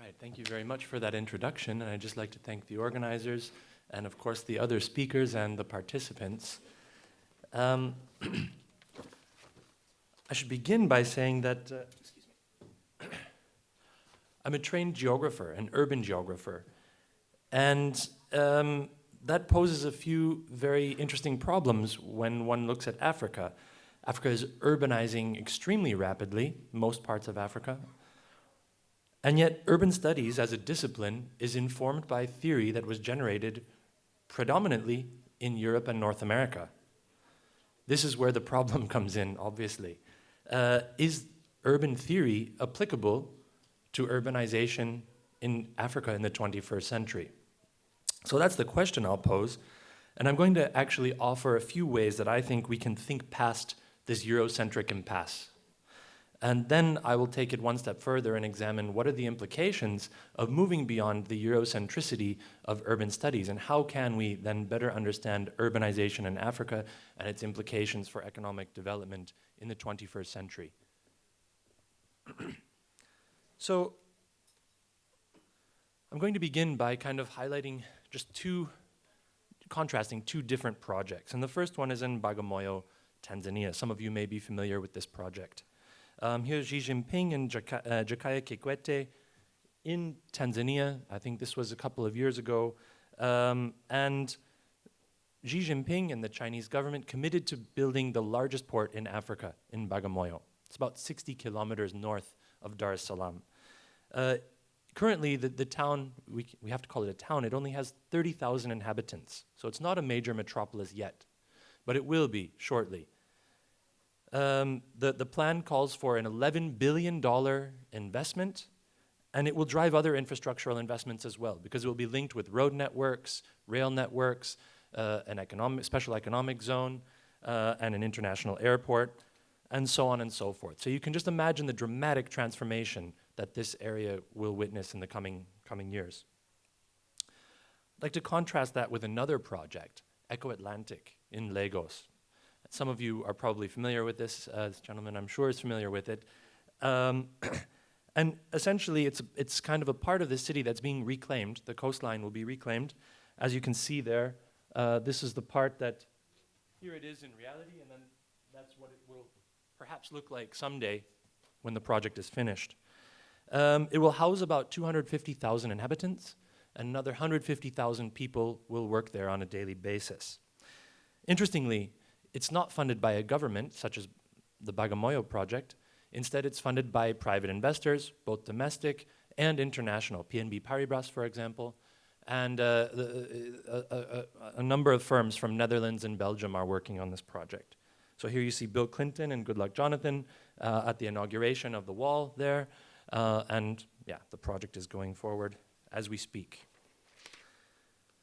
right, thank you very much for that introduction, and I'd just like to thank the organizers and of course the other speakers and the participants. I should begin by saying that I'm a trained geographer, an urban geographer, and that poses a few very interesting problems when one looks at Africa. Africa is urbanizing extremely rapidly, most parts of Africa. And yet, urban studies as a discipline is informed by theory that was generated predominantly in Europe and North America. This is where the problem comes in, obviously. Is urban theory applicable to urbanization in Africa in the 21st century? So that's the question I'll pose. And I'm going to actually offer a few ways that I think we can think past this Eurocentric impasse. And then I will take it one step further and examine what are the implications of moving beyond the Eurocentricity of urban studies, and how can we then better understand urbanization in Africa and its implications for economic development in the 21st century. So I'm going to begin by kind of highlighting just contrasting two different projects. And the first one is in Bagamoyo, Tanzania. Some of you may be familiar with this project. Here's Xi Jinping and Jakaya Kikwete in Tanzania. I think this was a couple of years ago. And Xi Jinping and the Chinese government committed to building the largest port in Africa, in Bagamoyo. It's about 60 kilometers north of Dar es Salaam. Currently, the town, we have to call it a town, it only has 30,000 inhabitants. So it's not a major metropolis yet, but it will be shortly. The plan calls for an $11 billion investment, and it will drive other infrastructural investments as well, because it will be linked with road networks, rail networks, an special economic zone, and an international airport, and so on and so forth. So you can just imagine the dramatic transformation that this area will witness in the coming years. I'd like to contrast that with another project, Eco-Atlantic in Lagos. Some of you are probably familiar with this. This gentleman, I'm sure, is familiar with it. And essentially, it's kind of a part of the city that's being reclaimed. The coastline will be reclaimed. As you can see there, this is the part that, here it is in reality, and then that's what it will perhaps look like someday when the project is finished. It will house about 250,000 inhabitants, and another 150,000 people will work there on a daily basis. Interestingly, it's not funded by a government, such as the Bagamoyo project. Instead, it's funded by private investors, both domestic and international, PNB Paribas, for example, and a number of firms from Netherlands and Belgium are working on this project. So here you see Bill Clinton and Goodluck Jonathan at the inauguration of the wall there, and yeah, the project is going forward as we speak.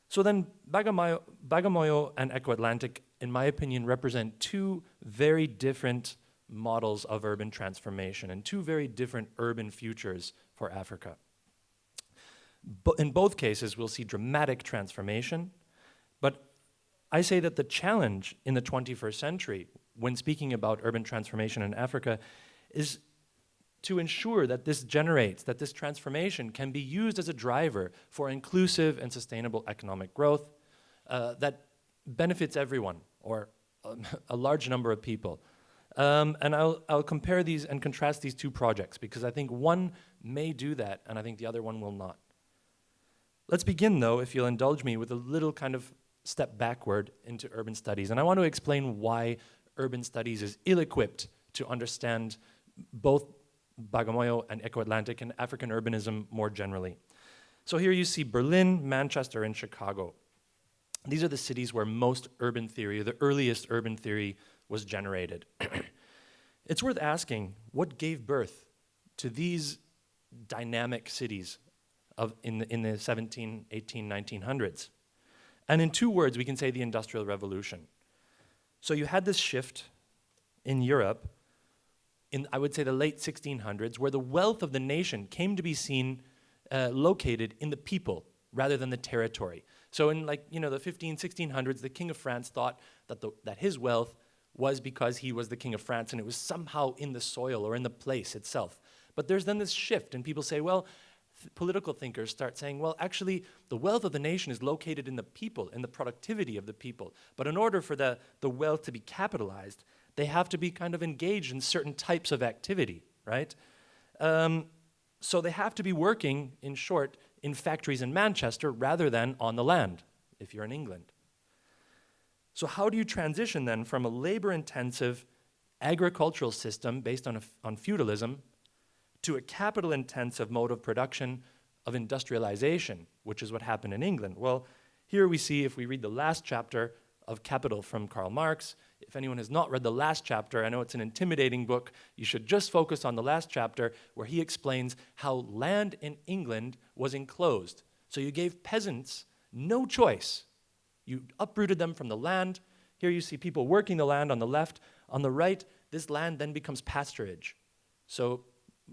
So then Bagamoyo and Eco-Atlantic, in my opinion, represent two very different models of urban transformation and two very different urban futures for Africa. In both cases, we'll see dramatic transformation, but I say that the challenge in the 21st century, when speaking about urban transformation in Africa, is to ensure that this transformation can be used as a driver for inclusive and sustainable economic growth that benefits everyone, or a large number of people. And I'll compare these and contrast these two projects, because I think one may do that, and I think the other one will not. Let's begin, though, if you'll indulge me, with a little kind of step backward into urban studies. And I want to explain why urban studies is ill-equipped to understand both Bagamoyo and Eco-Atlantic and African urbanism more generally. So here you see Berlin, Manchester, and Chicago. These are the cities where most urban theory, the earliest urban theory, was generated. It's worth asking, what gave birth to these dynamic cities in the 17, 18, 1900s? And in two words, we can say the Industrial Revolution. So you had this shift in Europe in, I would say, the late 1600s, where the wealth of the nation came to be seen located in the people rather than the territory. So in the 1600s, the King of France thought that his wealth was because he was the King of France, and it was somehow in the soil or in the place itself. But there's then this shift, and people say, well, political thinkers start saying, well, actually, the wealth of the nation is located in the people, in the productivity of the people. But in order for the wealth to be capitalized, they have to be kind of engaged in certain types of activity, right? So they have to be working, in short, in factories in Manchester rather than on the land, if you're in England. So how do you transition then from a labor-intensive agricultural system based on feudalism to a capital-intensive mode of production of industrialization, which is what happened in England? Well, here we see, if we read the last chapter of Capital from Karl Marx, if anyone has not read the last chapter, I know it's an intimidating book, you should just focus on the last chapter where he explains how land in England was enclosed. So you gave peasants no choice. You uprooted them from the land. Here you see people working the land on the left. On the right, this land then becomes pasturage. So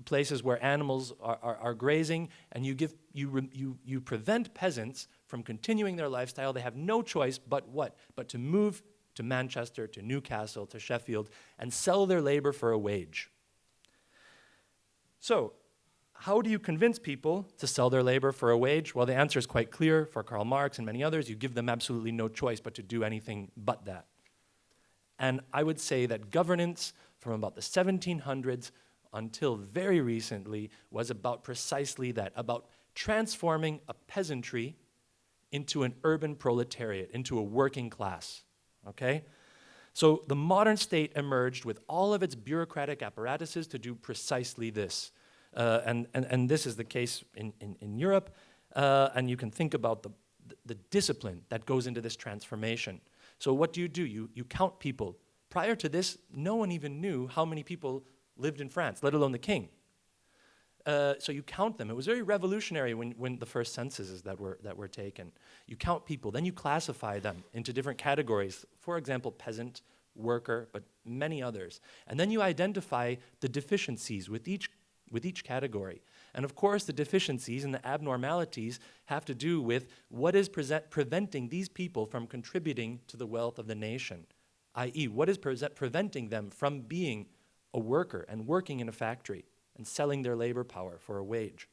places where animals are grazing, and you prevent peasants from continuing their lifestyle. They have no choice but what? But to move to Manchester, to Newcastle, to Sheffield, and sell their labor for a wage. So, how do you convince people to sell their labor for a wage? Well, the answer is quite clear for Karl Marx and many others. You give them absolutely no choice but to do anything but that. And I would say that governance from about the 1700s until very recently was about precisely that, about transforming a peasantry into an urban proletariat, into a working class, okay? So the modern state emerged with all of its bureaucratic apparatuses to do precisely this. And this is the case in Europe, and you can think about the discipline that goes into this transformation. So what do? You count people. Prior to this, no one even knew how many people lived in France, let alone the king. So you count them. It was very revolutionary when the first censuses that were taken. You count people, then you classify them into different categories. For example, peasant, worker, but many others. And then you identify the deficiencies with each category. And of course, the deficiencies and the abnormalities have to do with what is preventing these people from contributing to the wealth of the nation, i.e., what is preventing them from being a worker and working in a factory and selling their labor power for a wage.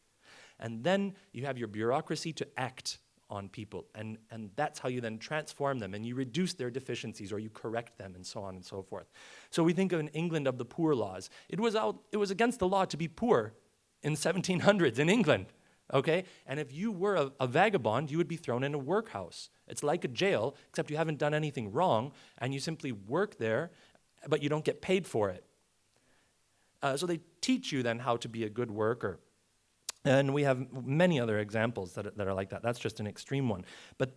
And then you have your bureaucracy to act on people, and that's how you then transform them, and you reduce their deficiencies or you correct them, and so on and so forth. So we think of in England of the poor laws. It was against the law to be poor in 1700s in England, okay? And if you were a vagabond, you would be thrown in a workhouse. It's like a jail, except you haven't done anything wrong, and you simply work there, but you don't get paid for it. So they teach you then how to be a good worker. And we have many other examples that are like that. That's just an extreme one. But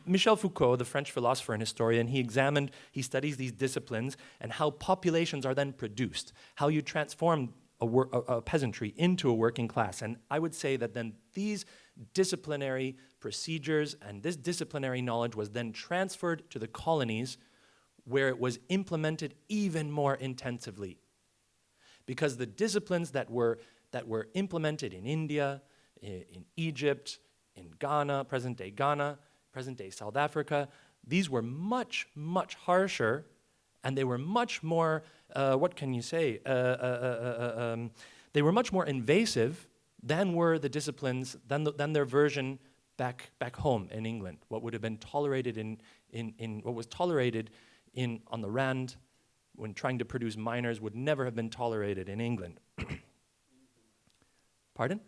Michel Foucault, the French philosopher and historian, he studies these disciplines and how populations are then produced, how you transform a peasantry into a working class. And I would say that then these disciplinary procedures and this disciplinary knowledge was then transferred to the colonies, where it was implemented even more intensively. Because the disciplines that were implemented in India, in Egypt, in Ghana, present-day South Africa, these were much, much harsher, and they were much more, what can you say, they were much more invasive than were the disciplines, than their version back home in England, what would have been tolerated what was tolerated on the Rand, when trying to produce miners, would never have been tolerated in England. Pardon?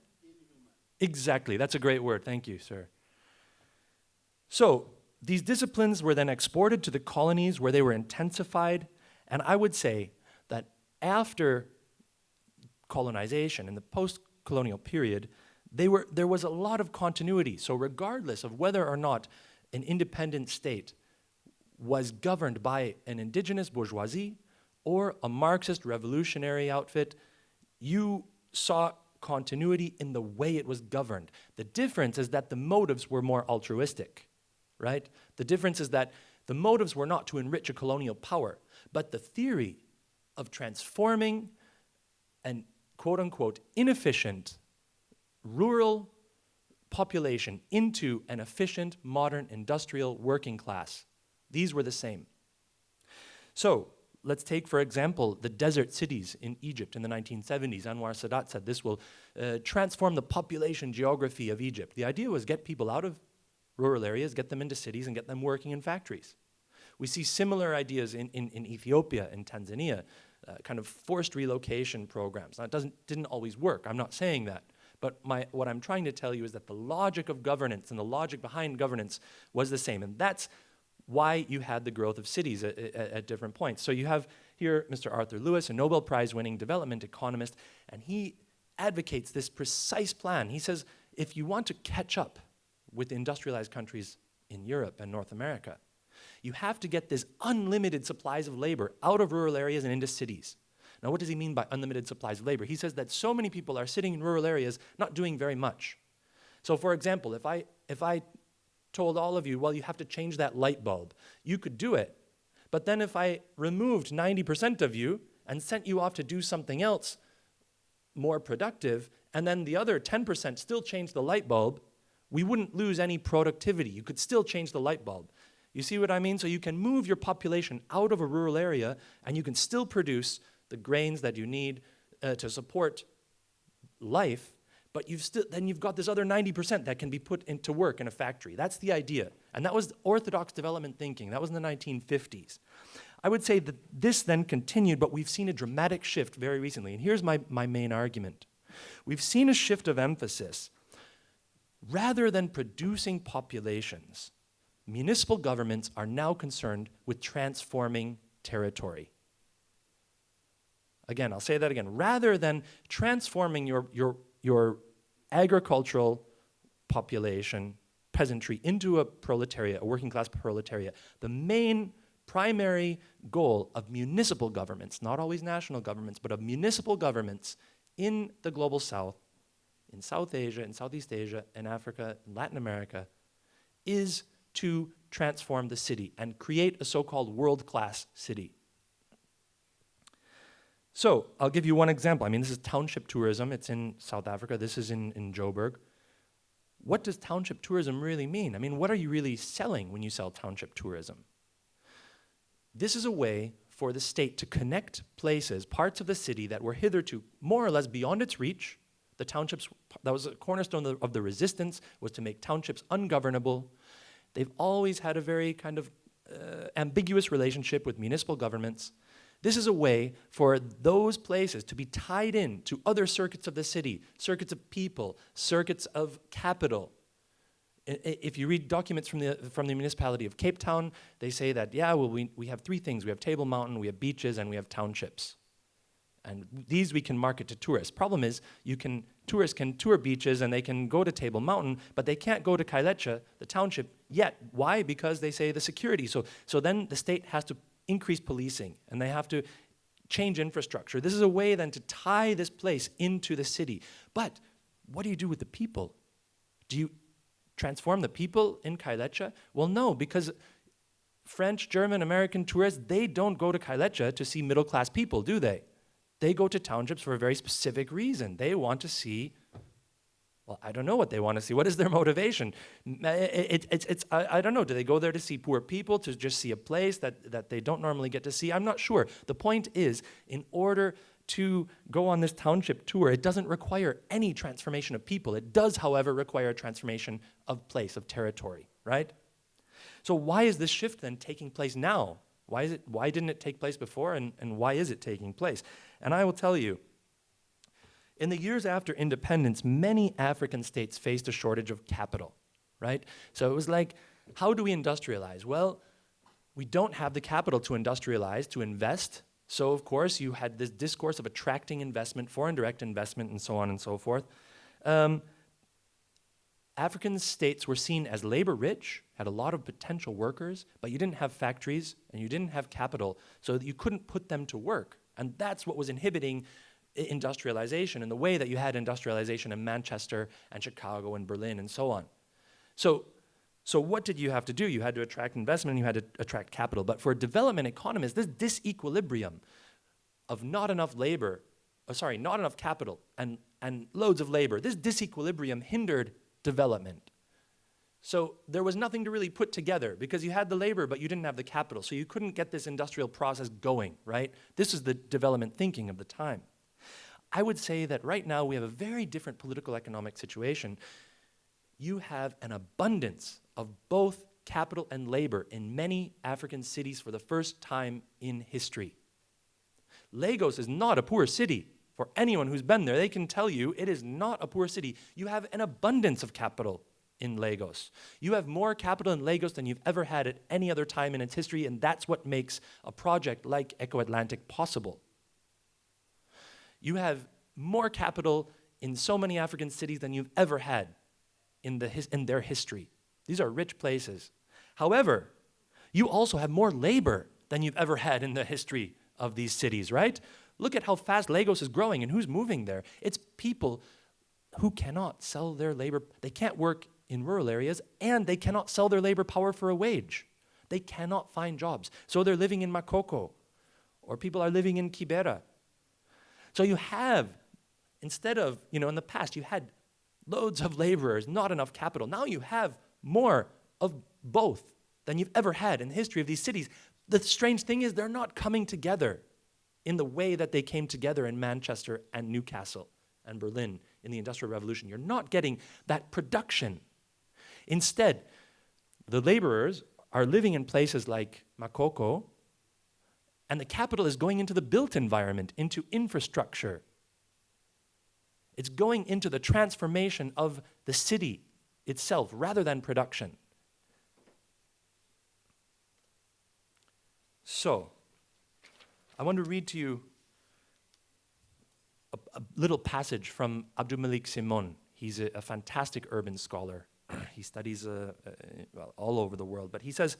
Exactly, that's a great word, thank you, sir. So, these disciplines were then exported to the colonies where they were intensified, and I would say that after colonization, in the post-colonial period, there was a lot of continuity. So regardless of whether or not an independent state was governed by an indigenous bourgeoisie or a Marxist revolutionary outfit, you saw continuity in the way it was governed. The difference is that the motives were more altruistic, right? The difference is that the motives were not to enrich a colonial power, but the theory of transforming an quote-unquote inefficient rural population into an efficient, modern, industrial working class. These were the same. So, let's take, for example, the desert cities in Egypt in the 1970s. Anwar Sadat said this will transform the population geography of Egypt. The idea was get people out of rural areas, get them into cities, and get them working in factories. We see similar ideas in Ethiopia and Tanzania, kind of forced relocation programs. Now, it didn't always work. I'm not saying that. But what I'm trying to tell you is that the logic of governance and the logic behind governance was the same. And that's why you had the growth of cities at different points. So you have here Mr. Arthur Lewis, a Nobel Prize-winning development economist, and he advocates this precise plan. He says, if you want to catch up with industrialized countries in Europe and North America, you have to get this unlimited supplies of labor out of rural areas and into cities. Now, what does he mean by unlimited supplies of labor? He says that so many people are sitting in rural areas not doing very much. So, for example, if I told all of you, well, you have to change that light bulb, you could do it. But then if I removed 90% of you and sent you off to do something else more productive, and then the other 10% still changed the light bulb, we wouldn't lose any productivity. You could still change the light bulb. You see what I mean? So you can move your population out of a rural area, and you can still produce the grains that you need to support life, but then you've got this other 90% that can be put into work in a factory. That's the idea. And that was orthodox development thinking. That was in the 1950s. I would say that this then continued, but we've seen a dramatic shift very recently. And here's my main argument. We've seen a shift of emphasis. Rather than producing populations, municipal governments are now concerned with transforming territory. Again, I'll say that again. Rather than transforming your agricultural population, peasantry, into a proletariat, a working class proletariat, the main primary goal of municipal governments, not always national governments, but of municipal governments in the global south, in South Asia, in Southeast Asia, in Africa, in Latin America, is to transform the city and create a so-called world-class city. So, I'll give you one example. I mean, this is township tourism. It's in South Africa. This is in Joburg. What does township tourism really mean? I mean, what are you really selling when you sell township tourism? This is a way for the state to connect places, parts of the city that were hitherto more or less beyond its reach. The townships, that was a cornerstone of the resistance, was to make townships ungovernable. They've always had a very kind of ambiguous relationship with municipal governments. This is a way for those places to be tied in to other circuits of the city, circuits of people, circuits of capital. If you read documents from the municipality of Cape Town, they say that, yeah, well, we have three things. We have Table Mountain, we have beaches, and we have townships. And these we can market to tourists. Problem is, tourists can tour beaches and they can go to Table Mountain, but they can't go to Kailecha, the township, yet. Why? Because they say the security. So then the state has to increase policing, and they have to change infrastructure. This is a way then to tie this place into the city. But what do you do with the people? Do you transform the people in Kailecha? Well, no, because French, German, American tourists, they don't go to Kailecha to see middle-class people, do they? They go to townships for a very specific reason. They want to see, well, I don't know what they want to see. What is their motivation? I don't know. Do they go there to see poor people, to just see a place that they don't normally get to see? I'm not sure. The point is, in order to go on this township tour, it doesn't require any transformation of people. It does, however, require a transformation of place, of territory, right? So why is this shift then taking place now? Why didn't it take place before, and why is it taking place? And I will tell you, in the years after independence, many African states faced a shortage of capital, right? So it was like, how do we industrialize? Well, we don't have the capital to industrialize, to invest. So, of course, you had this discourse of attracting investment, foreign direct investment, and so on and so forth. African states were seen as labor-rich, had a lot of potential workers, but you didn't have factories, and you didn't have capital, so that you couldn't put them to work. And that's what was inhibiting industrialization in the way that you had industrialization in Manchester and Chicago and Berlin and so on. So what did you have to do? You had to attract investment and you had to attract capital. But for development economists, this disequilibrium of not enough capital and loads of labor, this disequilibrium hindered development. So there was nothing to really put together because you had the labor, but you didn't have the capital. So you couldn't get this industrial process going, right? This is the development thinking of the time. I would say that right now we have a very different political economic situation. You have an abundance of both capital and labor in many African cities for the first time in history. Lagos is not a poor city. For anyone who's been there, they can tell you it is not a poor city. You have an abundance of capital in Lagos. You have more capital in Lagos than you've ever had at any other time in its history, and that's what makes a project like Eco-Atlantic possible. You have more capital in so many African cities than you've ever had in their history. These are rich places. However, you also have more labor than you've ever had in the history of these cities, right? Look at how fast Lagos is growing and who's moving there. It's people who cannot sell their labor. They can't work in rural areas, and they cannot sell their labor power for a wage. They cannot find jobs. So they're living in Makoko, or people are living in Kibera. So you have, instead of, in the past, you had loads of laborers, not enough capital. Now you have more of both than you've ever had in the history of these cities. The strange thing is they're not coming together in the way that they came together in Manchester and Newcastle and Berlin in the Industrial Revolution. You're not getting that production. Instead, the laborers are living in places like Makoko, and the capital is going into the built environment, into infrastructure. It's going into the transformation of the city itself rather than production. So, I want to read to you a little passage from Abdulmalik Simon. He's a fantastic urban scholar. He studies all over the world. But he says,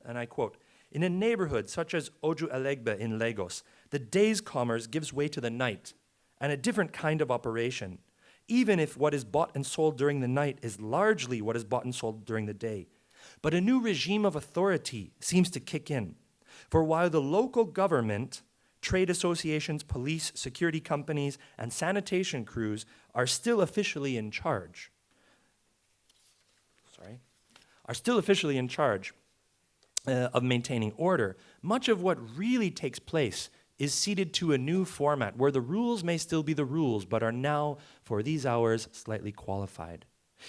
and I quote, "In a neighborhood such as Oju Elegbe in Lagos, the day's commerce gives way to the night, and a different kind of operation, even if what is bought and sold during the night is largely what is bought and sold during the day. But a new regime of authority seems to kick in. For while the local government, trade associations, police, security companies, and sanitation crews are still officially in charge, of maintaining order, much of what really takes place is ceded to a new format where the rules may still be the rules, but are now, for these hours, slightly qualified.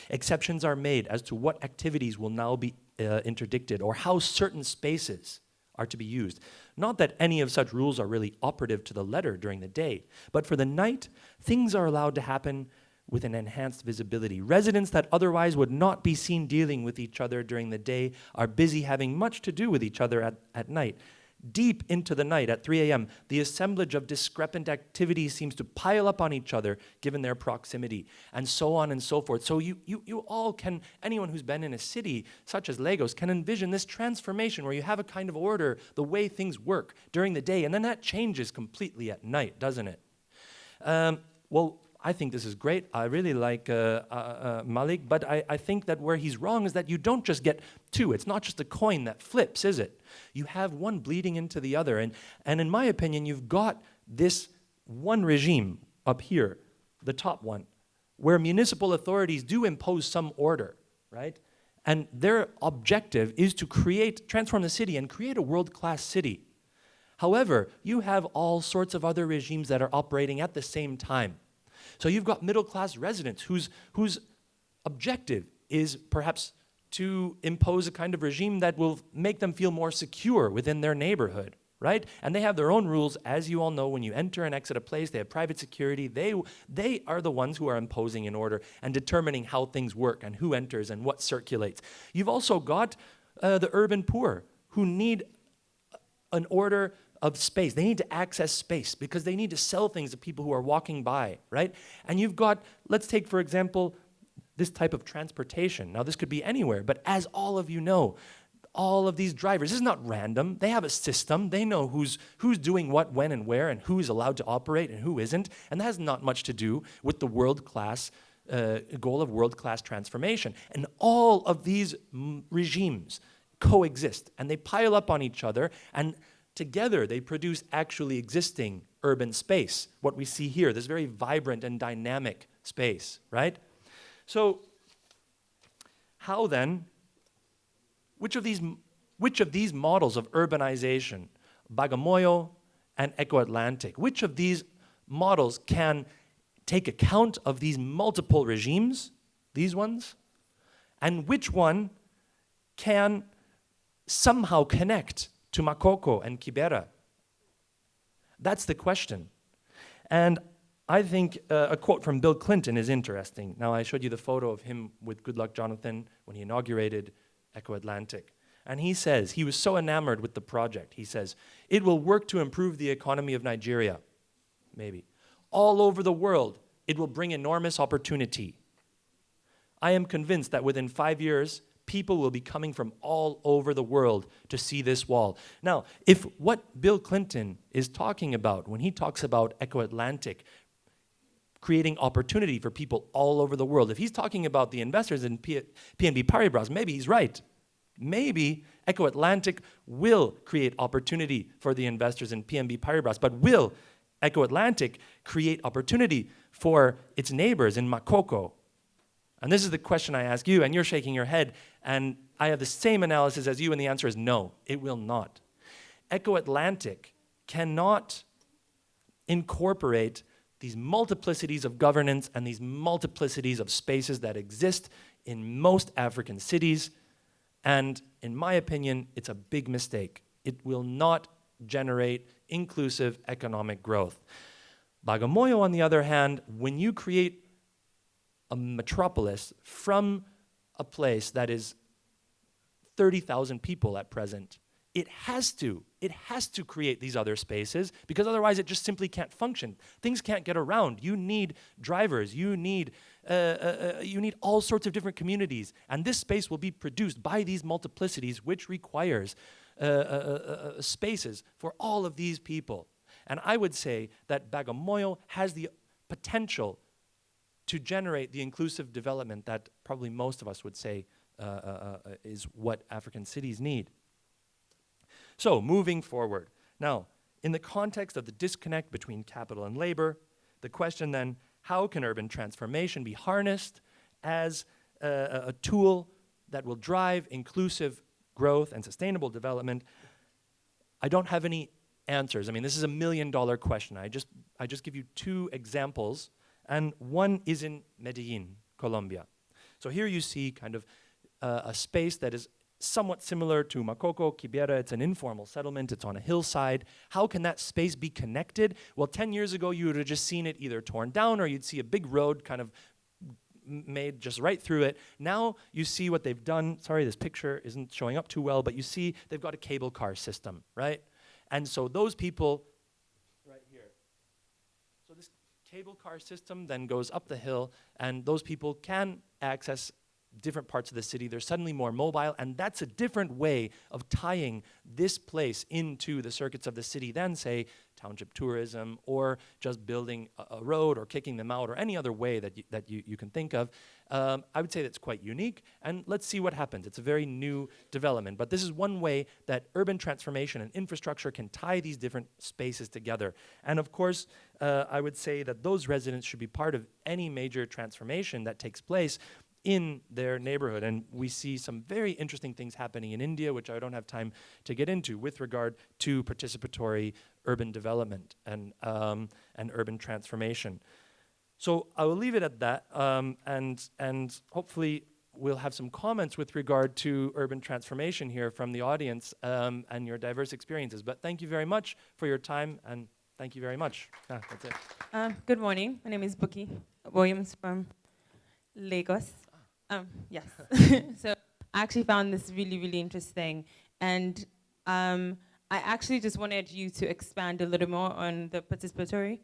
Exceptions are made as to what activities will now be interdicted or how certain spaces are to be used. Not that any of such rules are really operative to the letter during the day, but for the night, things are allowed to happen with an enhanced visibility. Residents that otherwise would not be seen dealing with each other during the day are busy having much to do with each other at night. Deep into the night, at 3 a.m., the assemblage of discrepant activities seems to pile up on each other given their proximity, and so on and so forth. So you all can, anyone who's been in a city such as Lagos can envision this transformation where you have a kind of order, the way things work during the day, and then that changes completely at night, doesn't it? Well, I think this is great. I really like Malik, but I think that where he's wrong is that you don't just get two. It's not just a coin that flips, is it? You have one bleeding into the other. And in my opinion, you've got this one regime up here, the top one, where municipal authorities do impose some order, right? And their objective is to transform the city and create a world-class city. However, you have all sorts of other regimes that are operating at the same time. So you've got middle-class residents whose objective is perhaps to impose a kind of regime that will make them feel more secure within their neighborhood, right? And they have their own rules. As you all know, when you enter and exit a place, they have private security. They are the ones who are imposing an order and determining how things work and who enters and what circulates. You've also got the urban poor who need an order of space. They need to access space because they need to sell things to people who are walking by, right? And you've got, let's take, for example, this type of transportation. Now, this could be anywhere, but as all of you know, all of these drivers, this is not random. They have a system. They know who's doing what, when, and where, and who is allowed to operate and who isn't. And that has not much to do with the world-class goal of world-class transformation. And all of these regimes coexist, and they pile up on each other, and together they produce actually existing urban space, what we see here, this very vibrant and dynamic space, right? So how then, which of these models of urbanization, Bagamoyo and Eco-Atlantic, which of these models can take account of these multiple regimes, these ones, and which one can somehow connect to Makoko and Kibera? That's the question. And I think a quote from Bill Clinton is interesting. Now, I showed you the photo of him with Goodluck Jonathan when he inaugurated Eco-Atlantic. And he says, he was so enamored with the project, he says, it will work to improve the economy of Nigeria, maybe. All over the world, it will bring enormous opportunity. I am convinced that within 5 years, people will be coming from all over the world to see this wall. Now, if what Bill Clinton is talking about when he talks about Eco-Atlantic creating opportunity for people all over the world, if he's talking about the investors in PNB Paribas, maybe he's right. Maybe Eco-Atlantic will create opportunity for the investors in PNB Paribas, but will Eco-Atlantic create opportunity for its neighbors in Makoko? And this is the question I ask you, and you're shaking your head, and I have the same analysis as you, and the answer is no, it will not. Eco-Atlantic cannot incorporate these multiplicities of governance and these multiplicities of spaces that exist in most African cities, and in my opinion, it's a big mistake. It will not generate inclusive economic growth. Bagamoyo, on the other hand, when you create a metropolis from a place that is 30,000 people at present, it has to create these other spaces, because otherwise it just simply can't function. Things can't get around. You need drivers, you need all sorts of different communities, and this space will be produced by these multiplicities, which requires spaces for all of these people. And I would say that Bagamoyo has the potential to generate the inclusive development that probably most of us would say is what African cities need. So, moving forward. Now, in the context of the disconnect between capital and labor, the question then, how can urban transformation be harnessed as a tool that will drive inclusive growth and sustainable development? I don't have any answers. I mean, this is $1 million question. I just give you two examples, and one is in Medellin, Colombia. So here you see kind of a space that is somewhat similar to Makoko, Kibera. It's an informal settlement. It's on a hillside. How can that space be connected? Well, 10 years ago, you would have just seen it either torn down or you'd see a big road kind of made just right through it. Now you see what they've done. Sorry, this picture isn't showing up too well, but you see they've got a cable car system, right? And so those people, right here. So this cable car system then goes up the hill, and those people can access different parts of the city. They're suddenly more mobile, and that's a different way of tying this place into the circuits of the city than, say, township tourism, or just building a road, or kicking them out, or any other way that you can think of. I would say that's quite unique, and let's see what happens. It's a very new development, but this is one way that urban transformation and infrastructure can tie these different spaces together. And of course, I would say that those residents should be part of any major transformation that takes place in their neighborhood. And we see some very interesting things happening in India, which I don't have time to get into, with regard to participatory urban development and urban transformation. So I will leave it at that, and hopefully we'll have some comments with regard to urban transformation here from the audience and your diverse experiences. But thank you very much for your time, and thank you very much. That's it. Good morning. My name is Buki Williams from Lagos. Yes. So I actually found this really, really interesting. And I actually just wanted you to expand a little more on the participatory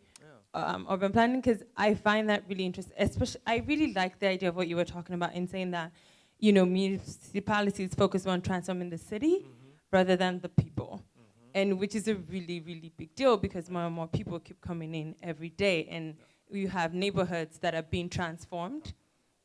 urban planning, because I find that really interesting. Especially, I really like the idea of what you were talking about in saying that, you know, municipalities focus on transforming the city rather than the people. And which is a really, really big deal, because more and more people keep coming in every day, and you have neighborhoods that are being transformed.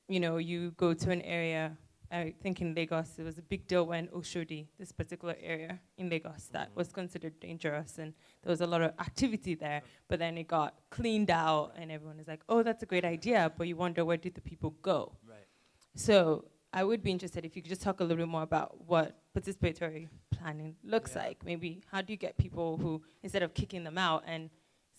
You know, you go to an area, I think in Lagos, it was a big deal when Oshodi, this particular area in Lagos, that was considered dangerous, and there was a lot of activity there, but then it got cleaned out, and everyone is like, oh, that's a great idea, but you wonder, where did the people go? Right. So I would be interested if you could just talk a little bit more about what participatory planning looks like. Maybe how do you get people who, instead of kicking them out and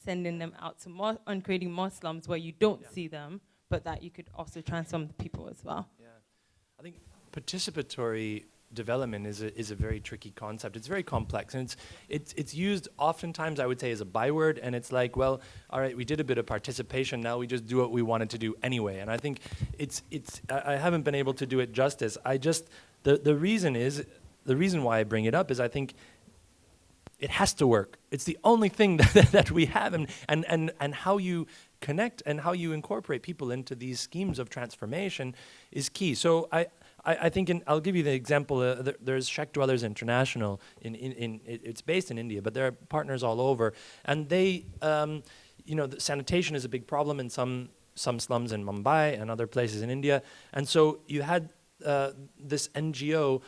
sending them out to more, and creating more slums where you don't see them, but that you could also transform the people as well. Yeah, I think participatory development is a very tricky concept. It's very complex, and it's used oftentimes, I would say, as a byword, and it's like, well, all right, we did a bit of participation, now we just do what we wanted to do anyway. And I think I haven't been able to do it justice. The reason why I bring it up is I think it has to work. It's the only thing that we have, and how you connect and how you incorporate people into these schemes of transformation is key. So I think I'll give you the example. There's Czech Dwellers International. It's based in India, but there are partners all over, and they, the sanitation is a big problem in some slums in Mumbai and other places in India, and so you had this NGO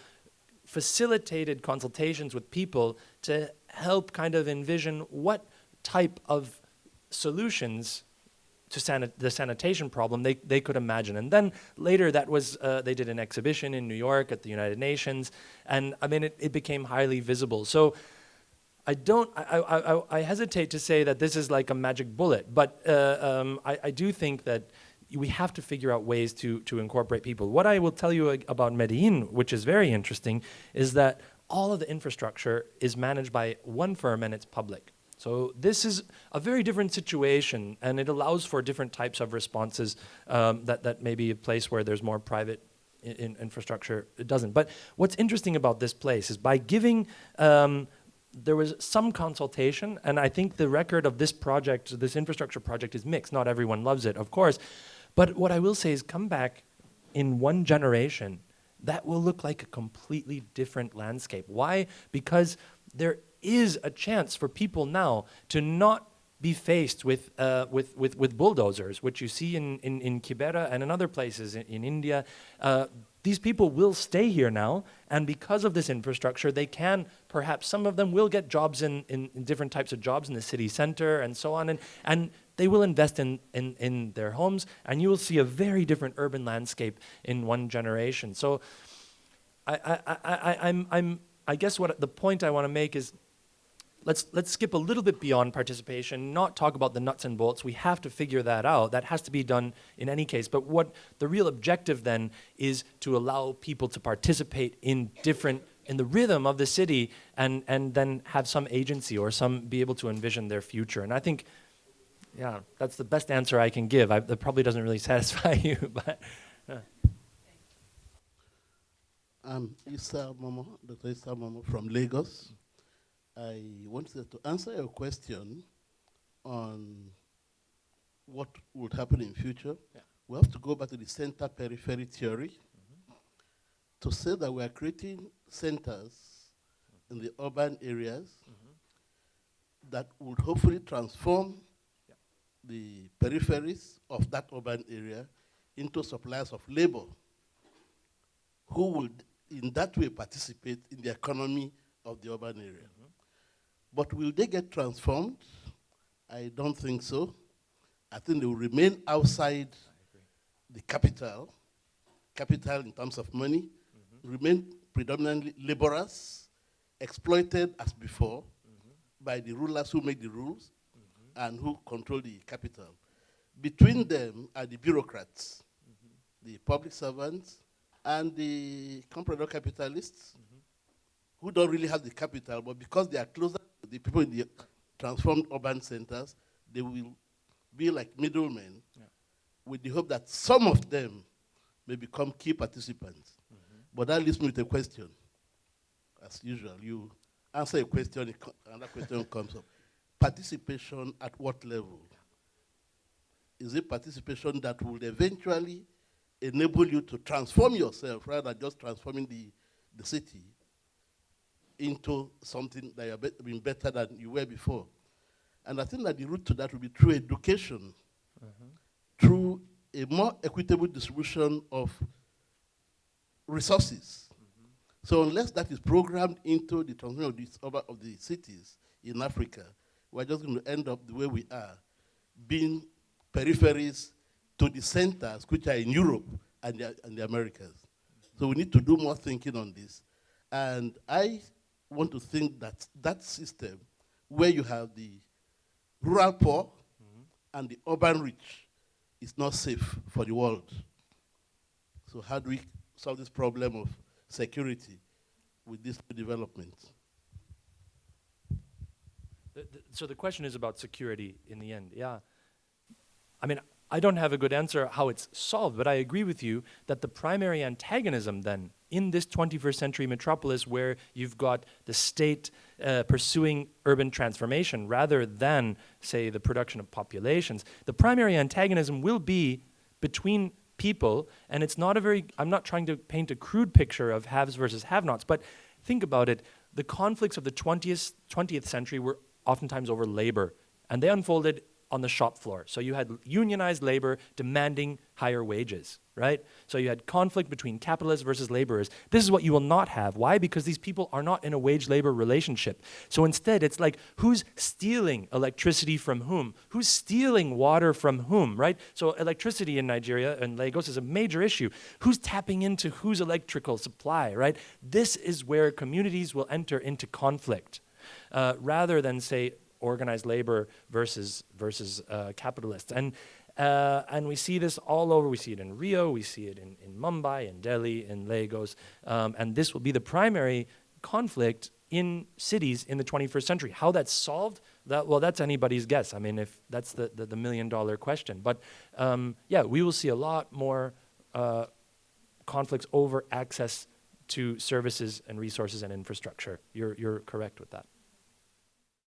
facilitated consultations with people to help kind of envision what type of solutions to the sanitation problem they could imagine. And then later that was, they did an exhibition in New York at the United Nations, and I mean, it became highly visible. So I hesitate to say that this is like a magic bullet, but I do think that we have to figure out ways to incorporate people. What I will tell you about Medellin, which is very interesting, is that all of the infrastructure is managed by one firm and it's public. So this is a very different situation, and it allows for different types of responses that may be a place where there's more private infrastructure, it doesn't. But what's interesting about this place is by giving, there was some consultation, and I think the record of this project, this infrastructure project, is mixed. Not everyone loves it, of course. But what I will say is, come back in one generation, that will look like a completely different landscape. Why? Because there is a chance for people now to not be faced with bulldozers, which you see in Kibera and in other places in India. These people will stay here now, and because of this infrastructure, they can, perhaps some of them will get jobs in different types of jobs in the city center and so on, and they will invest in their homes, and you will see a very different urban landscape in one generation. So I guess what the point I want to make is, let's skip a little bit beyond participation, not talk about the nuts and bolts. We have to figure that out. That has to be done in any case. But what the real objective then is to allow people to participate in the rhythm of the city, and then have some agency or be able to envision their future. And I think, yeah, that's the best answer I can give. That probably doesn't really satisfy you, but. I'm Dr. Issa Momo from Lagos. I wanted to answer your question on what would happen in future. Yeah. We have to go back to the center periphery theory to say that we are creating centers in the urban areas that would hopefully transform the peripheries of that urban area into suppliers of labor who would in that way participate in the economy of the urban area. But will they get transformed? I don't think so. I think they will remain outside the capital in terms of money, remain predominantly laborers, exploited as before by the rulers who make the rules and who control the capital. Between them are the bureaucrats, the public servants, and the comprador capitalists who don't really have the capital, but because they are closer to the people in the transformed urban centers, they will be like middlemen with the hope that some of them may become key participants. But that leaves me with a question. As usual, you answer a question, another question comes up. Participation at what level? Is it participation that will eventually enable you to transform yourself rather than just transforming the city into something that you're being better than you were before? And I think that the route to that will be through education, through a more equitable distribution of resources. So unless that is programmed into the transformation of the cities in Africa, we're just going to end up the way we are, being peripheries to the centers which are in Europe and the Americas. So we need to do more thinking on this. And I want to think that that system where you have the rural poor and the urban rich is not safe for the world. So how do we solve this problem of security with these two developments? So the question is about security in the end. Yeah. I mean, I don't have a good answer how it's solved, but I agree with you that the primary antagonism then in this 21st century metropolis where you've got the state pursuing urban transformation rather than, say, the production of populations, the primary antagonism will be between people, and it's not a very, I'm not trying to paint a crude picture of haves versus have-nots, but think about it. The conflicts of the 20th century were oftentimes over labor, and they unfolded on the shop floor. So you had unionized labor demanding higher wages, right? So you had conflict between capitalists versus laborers. This is what you will not have. Why? Because these people are not in a wage-labor relationship. So instead, it's like, who's stealing electricity from whom? Who's stealing water from whom, right? So electricity in Nigeria and Lagos is a major issue. Who's tapping into whose electrical supply, right? This is where communities will enter into conflict, rather than, say, organized labor versus capitalists. And we see this all over. We see it in Rio, we see it in Mumbai, in Delhi, in Lagos. And this will be the primary conflict in cities in the 21st century. How that's solved, well, that's anybody's guess. I mean, if that's the million-dollar question. But yeah, we will see a lot more conflicts over access to services and resources and infrastructure. You're correct with that.